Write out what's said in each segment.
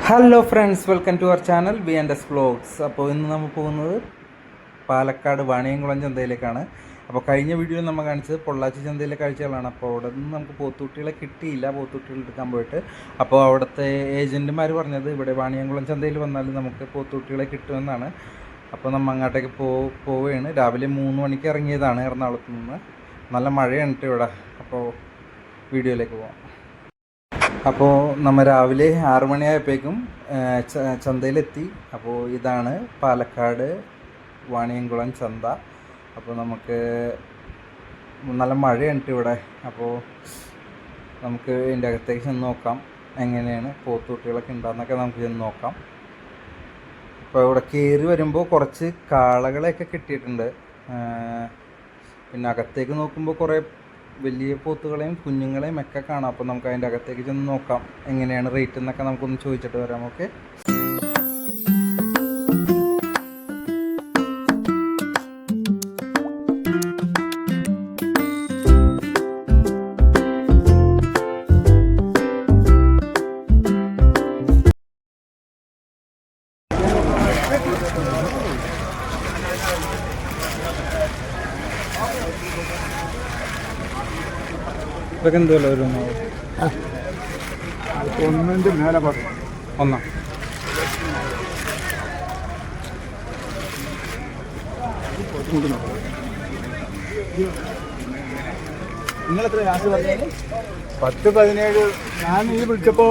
Hello friends, welcome to our channel BNS vlogs. അപ്പോൾ ഇന്ന് നമ്മൾ പോകുന്നത് പാലക്കാട് വാണിയംകുളം ചന്തയിലേക്കാണ്. അപ്പോൾ കഴിഞ്ഞ വീഡിയോയിൽ നമ്മൾ കാണിച്ചത് പൊള്ളാച്ചി ചന്തയിലെ കാഴ്ചകളാണ്. അപ്പോൾ അവിടെ നിന്ന് നമുക്ക് പോത്തുകുട്ടികളെ കിട്ടിയില്ല, പോത്തുകുട്ടികൾ എടുക്കാൻ പോയിട്ട്. അപ്പോൾ അവിടുത്തെ ഏജൻറ്റുമാർ പറഞ്ഞത് ഇവിടെ വാണിയംകുളം ചന്തയിൽ വന്നാൽ നമുക്ക് പോത്തുകുട്ടികളെ കിട്ടുമെന്നാണ്. അപ്പോൾ നമ്മൾ അങ്ങോട്ടേക്ക് പോവുകയാണ്. രാവിലെ 3 മണിക്ക് ഇറങ്ങിയതാണ് എറണാകുളത്ത് നിന്ന്. നല്ല മഴയുണ്ട് ഇവിടെ. അപ്പോൾ വീഡിയോയിലേക്ക് പോകാം. അപ്പോൾ നമ്മൾ രാവിലെ 6 മണിയായപ്പോഴേക്കും ചന്തയിലെത്തി. അപ്പോൾ ഇതാണ് പാലക്കാട് വാണിയംകുളം ചന്ത. അപ്പോൾ നമുക്ക് നല്ല മഴയുണ്ട് ഇവിടെ. അപ്പോൾ നമുക്ക് ഇതിൻ്റെ അകത്തേക്ക് ചെന്ന് നോക്കാം, എങ്ങനെയാണ് പോത്തുകുട്ടികളൊക്കെ ഉണ്ടാകുന്നൊക്കെ നമുക്ക് ചെന്ന് നോക്കാം. അപ്പോൾ ഇവിടെ കയറി വരുമ്പോൾ കുറച്ച് കാളകളെയൊക്കെ കിട്ടിയിട്ടുണ്ട്. പിന്നെ അകത്തേക്ക് നോക്കുമ്പോൾ കുറേ വലിയ പോത്തുകളെയും കുഞ്ഞുങ്ങളെയും ഒക്കെ കാണാം. അപ്പോൾ നമുക്ക് അതിൻ്റെ അകത്തേക്ക് ചെന്ന് നോക്കാം, എങ്ങനെയാണ് റേറ്റ് എന്നൊക്കെ നമുക്കൊന്ന് ചോദിച്ചിട്ട് വരാം. ഓക്കെ. ഇതൊക്കെ എന്തുമല്ല ഒരു ഒന്നിൻ്റെ മേലെ പറഞ്ഞു ഒന്നാ. നിങ്ങളെത്ര കാശ് പറഞ്ഞാൽ 10-17. ഞാൻ ഈ വിളിച്ചപ്പോ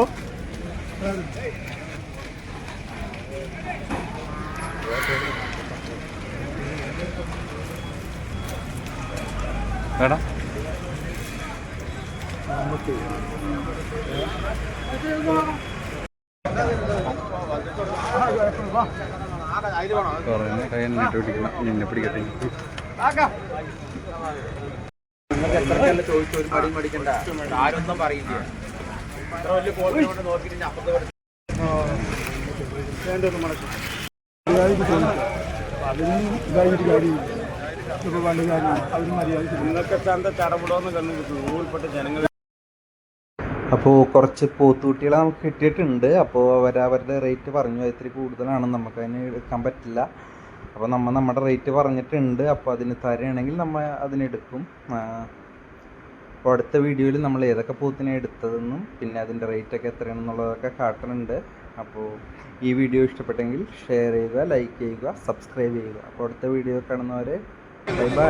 എടാ നിന്നെ പിടിക്കട്ടെ. നിങ്ങൾക്ക് എത്രക്കല്ല ചോദിച്ചു, ഒരു മടിയും മടിക്കണ്ട, ആരൊന്നും പറയില്ല. ഇത്ര വലിയ പോത്തിനോട് നോക്കിയിട്ട് അപ്പുറത്ത് നിങ്ങൾക്ക് എന്താ ചടപടോന്ന് കണ്ണു ഊൾപ്പെട്ട ജനങ്ങൾ. അപ്പോൾ കുറച്ച് പോത്തുകുട്ടികളെ നമുക്ക് കിട്ടിയിട്ടുണ്ട്. അപ്പോൾ അവരുടെ റേറ്റ് പറഞ്ഞു, ഇത്തിരി കൂടുതലാണ്, നമുക്കതിന് എടുക്കാൻ പറ്റില്ല. അപ്പോൾ നമ്മുടെ റേറ്റ് പറഞ്ഞിട്ടുണ്ട്. അപ്പോൾ അതിന് തരുകയാണെങ്കിൽ നമ്മൾ അതിനെടുക്കും. അപ്പോൾ അടുത്ത വീഡിയോയിൽ നമ്മൾ ഏതൊക്കെ പോത്തിനെ എടുത്തതെന്നും പിന്നെ അതിൻ്റെ റേറ്റൊക്കെ എത്രയാണെന്നുള്ളതൊക്കെ കാട്ടുന്നുണ്ട്. അപ്പോൾ ഈ വീഡിയോ ഇഷ്ടപ്പെട്ടെങ്കിൽ ഷെയർ ചെയ്യുക, ലൈക്ക് ചെയ്യുക, സബ്സ്ക്രൈബ് ചെയ്യുക. അപ്പോൾ അടുത്ത വീഡിയോ കാണുന്നവരെ ബൈ ബൈ.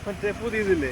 മറ്റേ പുതിയതില്ലേ?